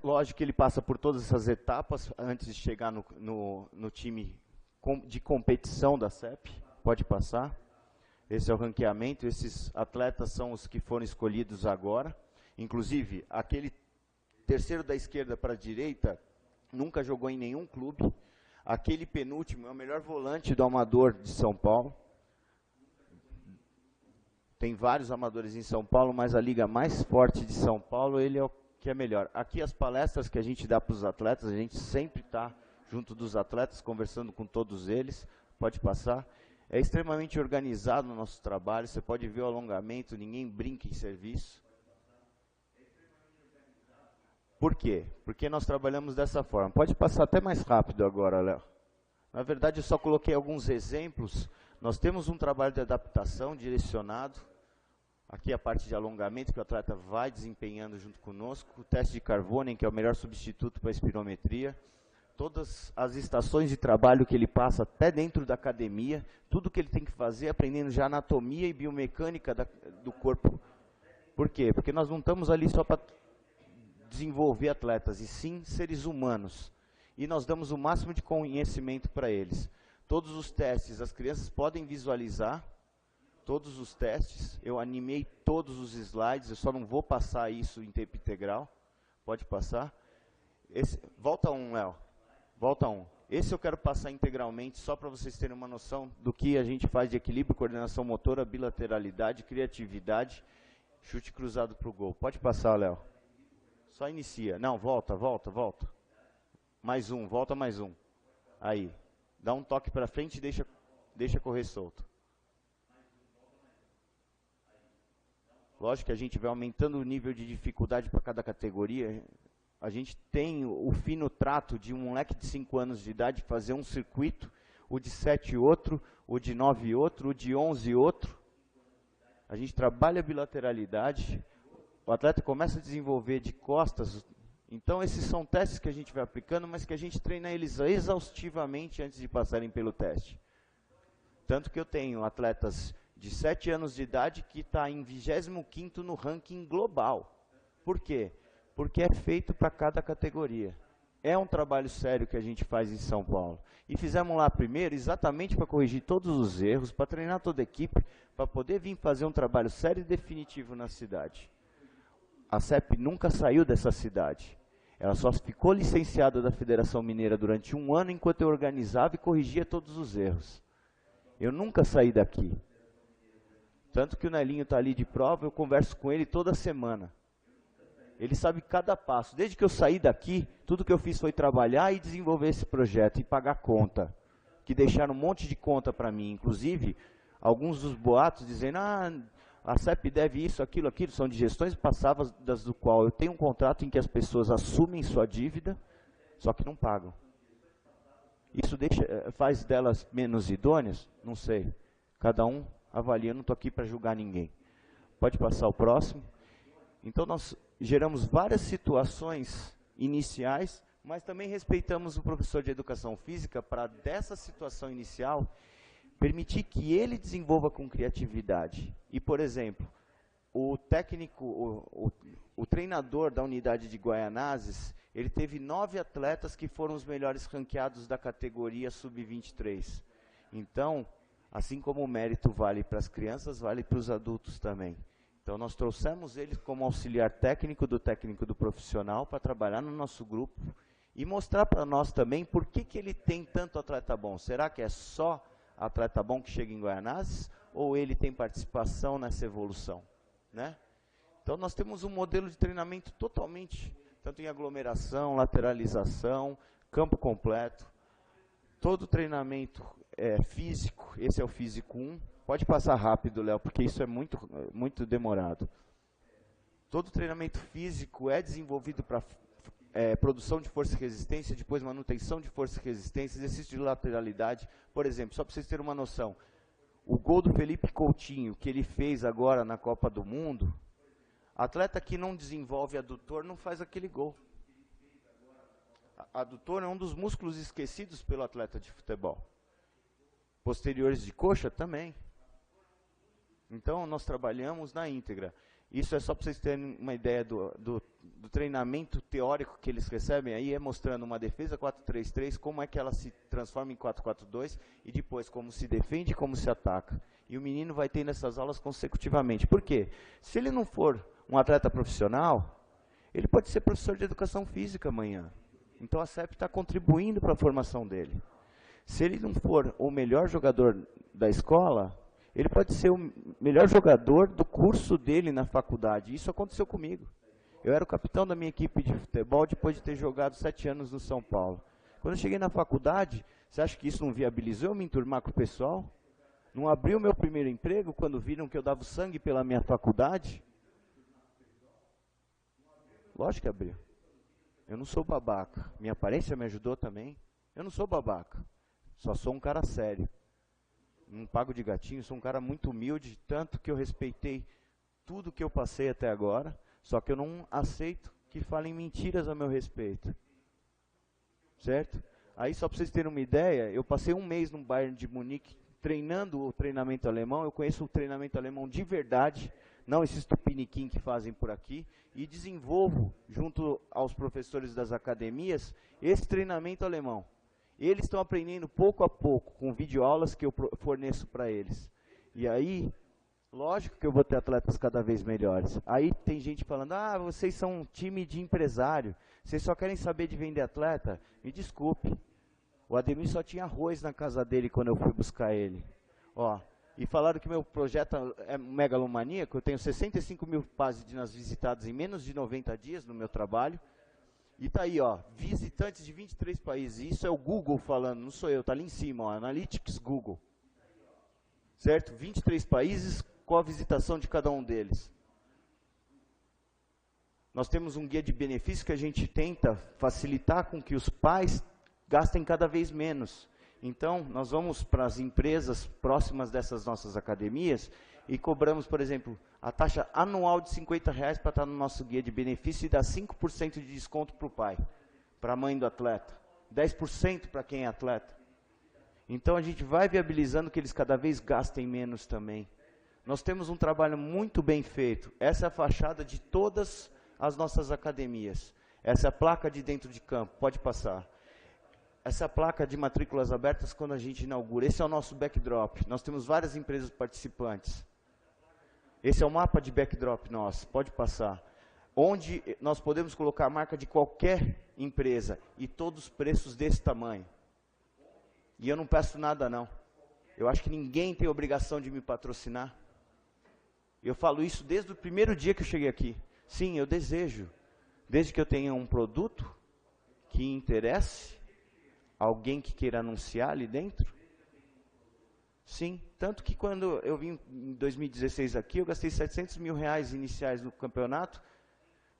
Lógico que ele passa por todas essas etapas antes de chegar no time de competição da CEP, pode passar. Esse é o ranqueamento, esses atletas são os que foram escolhidos agora. Inclusive, aquele terceiro da esquerda para a direita nunca jogou em nenhum clube. Aquele penúltimo é o melhor volante do amador de São Paulo. Tem vários amadores em São Paulo, mas a liga mais forte de São Paulo, ele é o que é melhor. Aqui as palestras que a gente dá para os atletas, a gente sempre está junto dos atletas, conversando com todos eles, pode passar. É extremamente organizado o nosso trabalho, você pode ver o alongamento, ninguém brinca em serviço. Por quê? Porque nós trabalhamos dessa forma. Pode passar até mais rápido agora, Léo. Na verdade, eu só coloquei alguns exemplos. Nós temos um trabalho de adaptação direcionado. Aqui a parte de alongamento que o atleta vai desempenhando junto conosco. O teste de Carbonen, que é o melhor substituto para a espirometria. Todas as estações de trabalho que ele passa até dentro da academia, tudo que ele tem que fazer, aprendendo já anatomia e biomecânica do corpo. Por quê? Porque nós não estamos ali só para desenvolver atletas, e sim seres humanos. E nós damos o máximo de conhecimento para eles. Todos os testes, as crianças podem visualizar, todos os testes, eu animei todos os slides, eu só não vou passar isso em tempo integral. Pode passar. Volta um, Léo. Volta um. Esse eu quero passar integralmente, só para vocês terem uma noção do que a gente faz de equilíbrio, coordenação motora, bilateralidade, criatividade, chute cruzado para o gol. Pode passar, Léo. Só inicia. Não, volta. Mais um, volta mais um. Aí. Dá um toque para frente e deixa correr solto. Lógico que a gente vai aumentando o nível de dificuldade para cada categoria. A gente tem o fino trato de um moleque de 5 anos de idade fazer um circuito, o de 7 outro, o de 9 outro, o de 11 outro. A gente trabalha a bilateralidade, o atleta começa a desenvolver de costas. Então esses são testes que a gente vai aplicando, mas que a gente treina eles exaustivamente antes de passarem pelo teste. Tanto que eu tenho atletas de 7 anos de idade que está em 25º no ranking global. Por quê? Porque é feito para cada categoria. É um trabalho sério que a gente faz em São Paulo. E fizemos lá primeiro exatamente para corrigir todos os erros, para treinar toda a equipe, para poder vir fazer um trabalho sério e definitivo na cidade. A CEP nunca saiu dessa cidade. Ela só ficou licenciada da Federação Mineira durante 1 ano, enquanto eu organizava e corrigia todos os erros. Eu nunca saí daqui. Tanto que o Nelinho está ali de prova, eu converso com ele toda semana. Ele sabe cada passo. Desde que eu saí daqui, tudo que eu fiz foi trabalhar e desenvolver esse projeto e pagar conta. Que deixaram um monte de conta para mim. Inclusive, alguns dos boatos dizendo, a CEP deve isso, aquilo, são de gestões passadas do qual eu tenho um contrato em que as pessoas assumem sua dívida, só que não pagam. Isso faz delas menos idôneas? Não sei. Cada um avalia, eu não estou aqui para julgar ninguém. Pode passar o próximo. Então nós geramos várias situações iniciais, mas também respeitamos o professor de educação física para dessa situação inicial permitir que ele desenvolva com criatividade. E, por exemplo, o técnico, o treinador da unidade de Guaianazes, ele teve 9 atletas que foram os melhores ranqueados da categoria sub-23. Então, assim como o mérito vale para as crianças, vale para os adultos também. Então, nós trouxemos ele como auxiliar técnico do profissional para trabalhar no nosso grupo e mostrar para nós também por que ele tem tanto atleta bom. Será que é só atleta bom que chega em Guaianazes ou ele tem participação nessa evolução? Né? Então, nós temos um modelo de treinamento totalmente, tanto em aglomeração, lateralização, campo completo. Todo treinamento físico, esse é o físico 1. Pode passar rápido, Léo, porque isso é muito demorado. Todo treinamento físico é desenvolvido para produção de força e resistência, depois manutenção de força e resistência, exercício de lateralidade. Por exemplo, só para vocês terem uma noção, o gol do Felipe Coutinho, que ele fez agora na Copa do Mundo, atleta que não desenvolve adutor não faz aquele gol. Adutor é um dos músculos esquecidos pelo atleta de futebol. Posteriores de coxa também. Então, nós trabalhamos na íntegra. Isso é só para vocês terem uma ideia do treinamento teórico que eles recebem. Aí é mostrando uma defesa 4-3-3, como é que ela se transforma em 4-4-2, e depois como se defende e como se ataca. E o menino vai tendo essas aulas consecutivamente. Por quê? Se ele não for um atleta profissional, ele pode ser professor de educação física amanhã. Então, a CEP está contribuindo para a formação dele. Se ele não for o melhor jogador da escola, ele pode ser o melhor jogador do curso dele na faculdade. Isso aconteceu comigo. Eu era o capitão da minha equipe de futebol depois de ter jogado 7 anos no São Paulo. Quando eu cheguei na faculdade, você acha que isso não viabilizou eu me enturmar com o pessoal? Não abriu o meu primeiro emprego quando viram que eu dava sangue pela minha faculdade? Lógico que abriu. Eu não sou babaca. Minha aparência me ajudou também. Eu não sou babaca. Só sou um cara sério. Não pago de gatinho, sou um cara muito humilde, tanto que eu respeitei tudo que eu passei até agora, só que eu não aceito que falem mentiras a meu respeito. Certo? Aí, só para vocês terem uma ideia, eu passei 1 mês no Bayern de Munique treinando o treinamento alemão. Eu conheço o treinamento alemão de verdade, não esses tupiniquim que fazem por aqui, e desenvolvo, junto aos professores das academias, esse treinamento alemão. Eles estão aprendendo pouco a pouco, com videoaulas que eu forneço para eles. E aí, Lógico que eu vou ter atletas cada vez melhores. Aí tem gente falando, ah, vocês são um time de empresário, vocês só querem saber de vender atleta? Me desculpe, o Ademir só tinha arroz na casa dele quando eu fui buscar ele. Ó, e falaram que meu projeto é megalomaníaco, eu tenho 65 mil páginas visitadas em menos de 90 dias no meu trabalho. E tá aí, ó, visitantes de 23 países. Isso é o Google falando, não sou eu, tá ali em cima, ó, Analytics Google. Certo? 23 países com a visitação de cada um deles. Nós temos um guia de benefícios que a gente tenta facilitar com que os pais gastem cada vez menos. Então, nós vamos para as empresas próximas dessas nossas academias e cobramos, por exemplo, a taxa anual de R$50 para estar no nosso guia de benefício e dar 5% de desconto para o pai, para a mãe do atleta, 10% para quem é atleta. Então, a gente vai viabilizando que eles cada vez gastem menos também. Nós temos um trabalho muito bem feito. Essa é a fachada de todas as nossas academias. Essa é a placa de dentro de campo, pode passar. Essa é a placa de matrículas abertas quando a gente inaugura. Esse é o nosso backdrop. Nós temos várias empresas participantes. Esse é o mapa de backdrop nosso, pode passar. Onde nós podemos colocar a marca de qualquer empresa e todos os preços desse tamanho. E eu não peço nada não. Eu acho que ninguém tem obrigação de me patrocinar. Eu falo isso desde o primeiro dia que eu cheguei aqui. Sim, eu desejo. Desde que eu tenha um produto que interesse, alguém que queira anunciar ali dentro. Sim, tanto que quando eu vim em 2016 aqui, eu gastei R$700 mil iniciais no campeonato.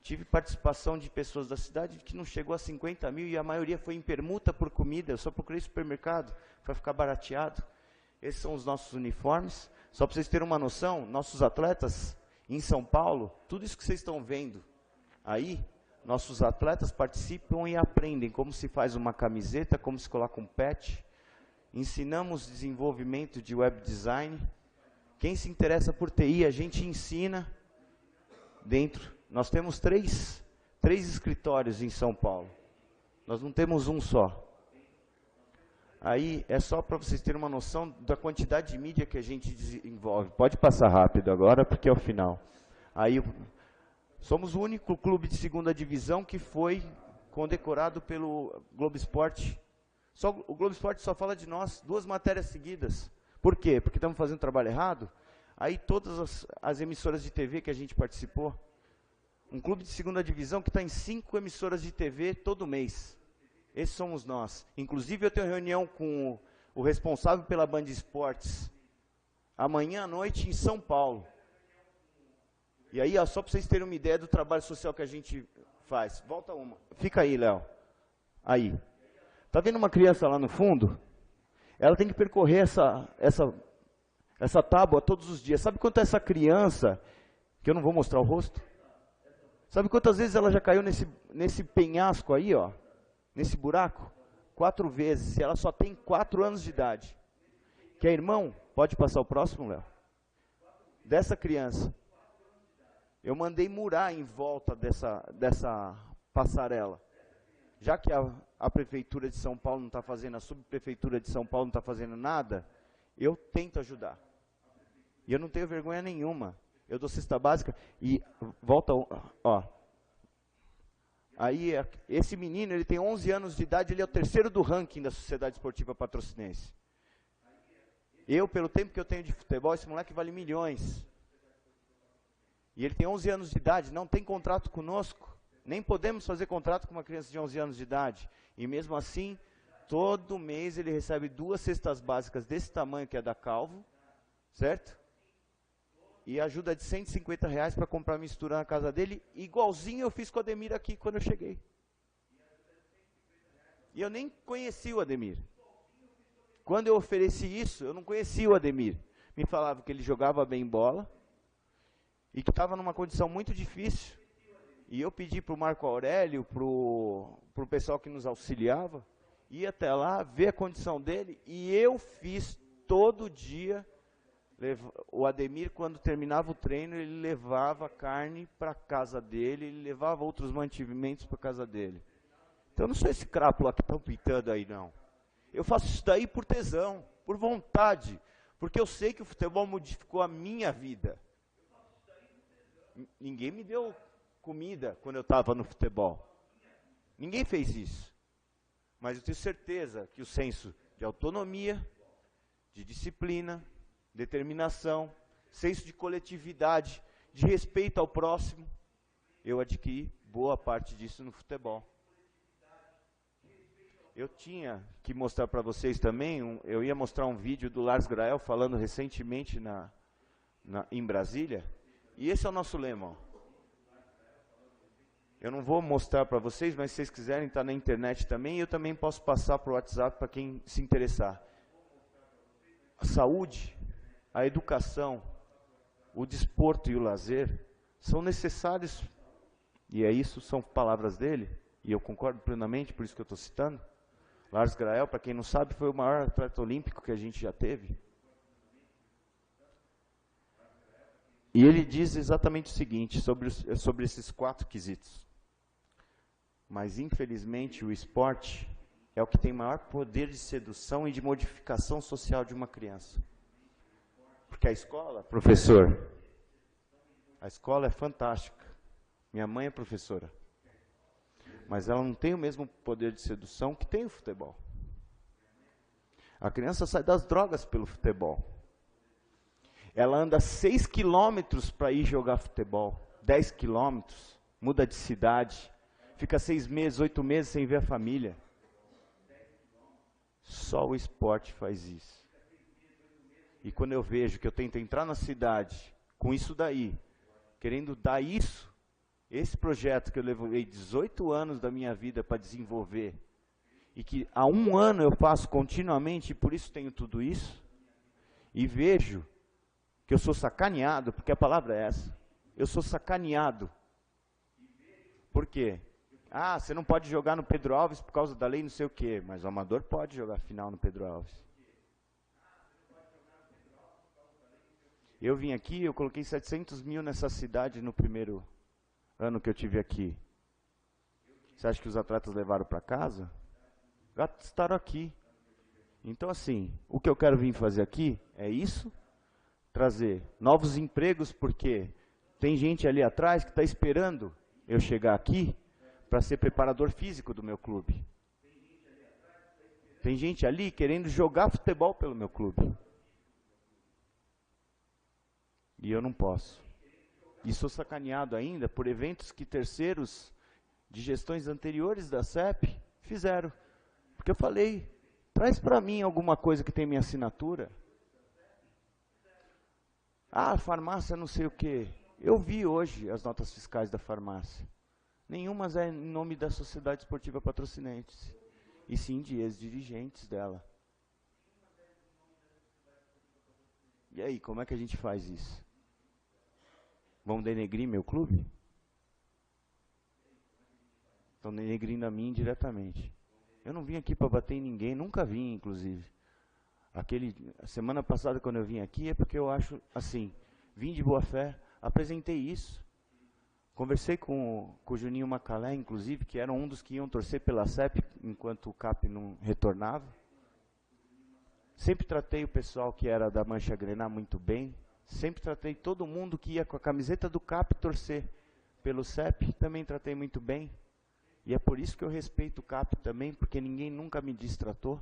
Tive participação de pessoas da cidade que não chegou a 50 mil e a maioria foi em permuta por comida. Eu só procurei supermercado para ficar barateado. Esses são os nossos uniformes. Só para vocês terem uma noção, nossos atletas em São Paulo, tudo isso que vocês estão vendo aí, nossos atletas participam e aprendem como se faz uma camiseta, como se coloca um patch. Ensinamos desenvolvimento de web design. Quem se interessa por TI, a gente ensina dentro. Nós temos três escritórios em São Paulo. Nós não temos um só. Aí é só para vocês terem uma noção da quantidade de mídia que a gente desenvolve. Pode passar rápido agora, porque é o final. Aí, somos o único clube de segunda divisão que foi condecorado pelo Globo Esporte. O Globo Esporte só fala de nós, 2 matérias seguidas. Por quê? Porque estamos fazendo trabalho errado? Aí todas as emissoras de TV que a gente participou, um clube de segunda divisão que está em 5 emissoras de TV todo mês. Esses somos nós. Inclusive eu tenho reunião com o responsável pela Band Esportes amanhã à noite em São Paulo. E aí, ó, só para vocês terem uma ideia do trabalho social que a gente faz. Volta uma. Fica aí, Léo. Aí. Tá vendo uma criança lá no fundo? Ela tem que percorrer essa tábua todos os dias. Sabe quanto é essa criança, que eu não vou mostrar o rosto? Sabe quantas vezes ela já caiu nesse penhasco aí, ó? Nesse buraco? 4 vezes. E ela só tem 4 anos de idade. Quer irmão? Pode passar o próximo, Léo? Dessa criança. Eu mandei murar em volta dessa passarela. Já que a Prefeitura de São Paulo não está fazendo, a Subprefeitura de São Paulo não está fazendo nada, eu tento ajudar. E eu não tenho vergonha nenhuma. Eu dou cesta básica e volta, ó. Aí, esse menino, ele tem 11 anos de idade, ele é o 3º do ranking da Sociedade Esportiva Patrocinense. Eu, pelo tempo que eu tenho de futebol, esse moleque vale milhões. E ele tem 11 anos de idade, não tem contrato conosco. Nem podemos fazer contrato com uma criança de 11 anos de idade. E mesmo assim, todo mês ele recebe 2 cestas básicas desse tamanho, que é da Calvo, certo? E ajuda de R$150 para comprar mistura na casa dele, igualzinho eu fiz com o Ademir aqui quando eu cheguei. E eu nem conheci o Ademir. Quando eu ofereci isso, eu não conhecia o Ademir. Me falava que ele jogava bem bola e que estava numa condição muito difícil. E eu pedi para o Marco Aurélio, para o pessoal que nos auxiliava, ir até lá, ver a condição dele, e eu fiz todo dia. O Ademir, quando terminava o treino, ele levava carne para a casa dele, ele levava outros mantimentos para a casa dele. Então eu não sou esse crápula que estão pintando aí, não. Eu faço isso daí por tesão, por vontade, Porque eu sei que o futebol modificou a minha vida. Ninguém me deu comida quando eu estava no futebol. Ninguém fez isso. Mas eu tenho certeza que o senso de autonomia, de disciplina, determinação, senso de coletividade, de respeito ao próximo, eu adquiri boa parte disso no futebol. Eu tinha que mostrar para vocês também, eu ia mostrar um vídeo do Lars Grael falando recentemente em Brasília, e esse é o nosso lema. Ó. Eu não vou mostrar para vocês, mas se vocês quiserem, está na internet também, e eu também posso passar para o WhatsApp para quem se interessar. A saúde, a educação, o desporto e o lazer são necessários, e é isso, são palavras dele, e eu concordo plenamente, por isso que eu estou citando. Lars Grael, para quem não sabe, foi o maior atleta olímpico que a gente já teve. E ele diz exatamente o seguinte, sobre esses 4 quesitos. Mas, infelizmente, o esporte é o que tem maior poder de sedução e de modificação social de uma criança. Porque a escola, professor, a escola é fantástica. Minha mãe é professora. Mas ela não tem o mesmo poder de sedução que tem o futebol. A criança sai das drogas pelo futebol. Ela anda 6 quilômetros para ir jogar futebol, 10 quilômetros, muda de cidade, fica 6 meses, 8 meses sem ver a família. Só o esporte faz isso. E quando eu vejo que eu tento entrar na cidade com isso daí, querendo dar isso, esse projeto que eu levei 18 anos da minha vida para desenvolver, e que há 1 ano eu faço continuamente, e por isso tenho tudo isso, e vejo que eu sou sacaneado, porque a palavra é essa, eu sou sacaneado. Por quê? Ah, você não pode jogar no Pedro Alves por causa da lei não sei o quê, mas o amador pode jogar final no Pedro Alves. Eu vim aqui, eu coloquei 700 mil nessa cidade no primeiro ano que eu tive aqui. Você acha que os atletas levaram para casa? Gastaram aqui. Então, assim, o que eu quero vir fazer aqui é isso, trazer novos empregos, porque tem gente ali atrás que está esperando eu chegar aqui para ser preparador físico do meu clube. Tem gente ali querendo jogar futebol pelo meu clube. E eu não posso. E sou sacaneado ainda por eventos que terceiros de gestões anteriores da CEP fizeram. Porque eu falei, traz para mim alguma coisa que tem minha assinatura. Ah, farmácia não sei o quê. Eu vi hoje as notas fiscais da farmácia. Nenhuma é em nome da Sociedade Esportiva Patrocinense, e sim de ex-dirigentes dela. E aí, como é que a gente faz isso? Vão denegrir meu clube? Estão denegrindo a mim diretamente. Eu não vim aqui para bater em ninguém, nunca vim, inclusive. A semana passada, quando eu vim aqui, é porque eu acho, assim, vim de boa fé, apresentei isso. Conversei com o Juninho Macalé, inclusive, que era um dos que iam torcer pela CEP, enquanto o CAP não retornava. Sempre tratei o pessoal que era da Mancha Grená muito bem. Sempre tratei todo mundo que ia com a camiseta do CAP torcer pelo CEP, também tratei muito bem. E é por isso que eu respeito o CAP também, porque ninguém nunca me distratou.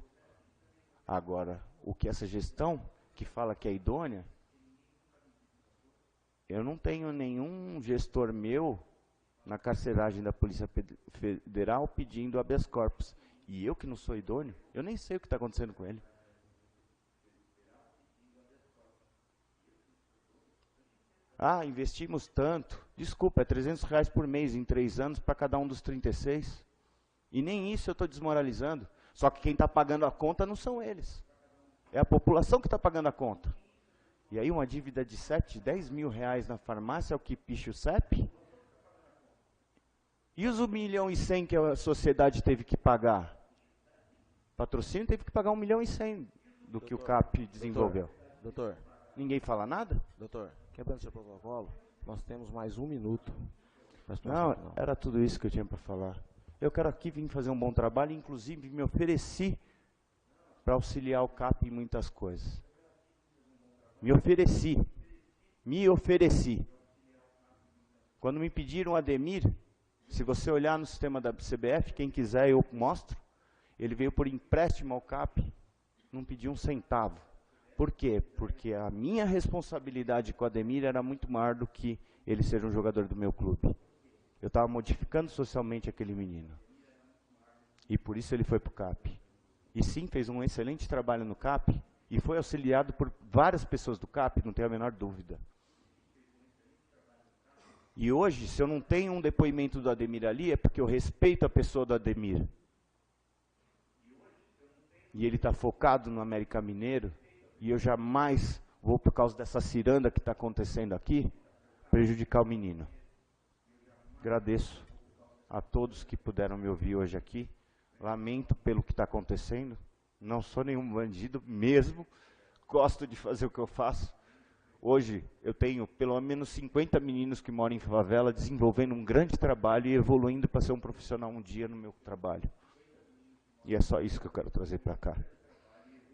Agora, o que essa gestão, que fala que é idônea, eu não tenho nenhum gestor meu na carceragem da Polícia Federal pedindo habeas corpus. E eu que não sou idôneo, eu nem sei o que está acontecendo com ele. Ah, investimos tanto. Desculpa, é R$300 por mês em 3 anos para cada um dos 36. E nem isso eu estou desmoralizando. Só que quem está pagando a conta não são eles. É a população que está pagando a conta. E aí uma dívida de 7, 10 mil reais na farmácia é o que picha o CEP? E os 1,1 milhão que a sociedade teve que pagar? Patrocínio teve que pagar 1,1 milhão do que o CAP desenvolveu. Doutor. Ninguém fala nada? Doutor, quebrando seu protocolo, nós temos mais 1 minuto. Não, era tudo isso que eu tinha para falar. Eu quero aqui vir fazer um bom trabalho, inclusive me ofereci para auxiliar o CAP em muitas coisas. Me ofereci. Me ofereci. Quando me pediram o Ademir, se você olhar no sistema da CBF, quem quiser eu mostro, ele veio por empréstimo ao CAP, não pediu um centavo. Por quê? Porque a minha responsabilidade com o Ademir era muito maior do que ele ser um jogador do meu clube. Eu estava modificando socialmente aquele menino. E por isso ele foi para o CAP. E sim, fez um excelente trabalho no CAP, e foi auxiliado por várias pessoas do CAP, não tenho a menor dúvida. E hoje, se eu não tenho um depoimento do Ademir ali, é porque eu respeito a pessoa do Ademir. E ele está focado no América Mineiro, e eu jamais vou, por causa dessa ciranda que está acontecendo aqui, prejudicar o menino. Agradeço a todos que puderam me ouvir hoje aqui. Lamento pelo que está acontecendo. Não sou nenhum bandido mesmo. Gosto de fazer o que eu faço. Hoje eu tenho pelo menos 50 meninos que moram em favela desenvolvendo um grande trabalho e evoluindo para ser um profissional um dia no meu trabalho. E é só isso que eu quero trazer para cá.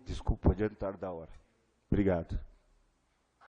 Desculpa o adiantar da hora. Obrigado.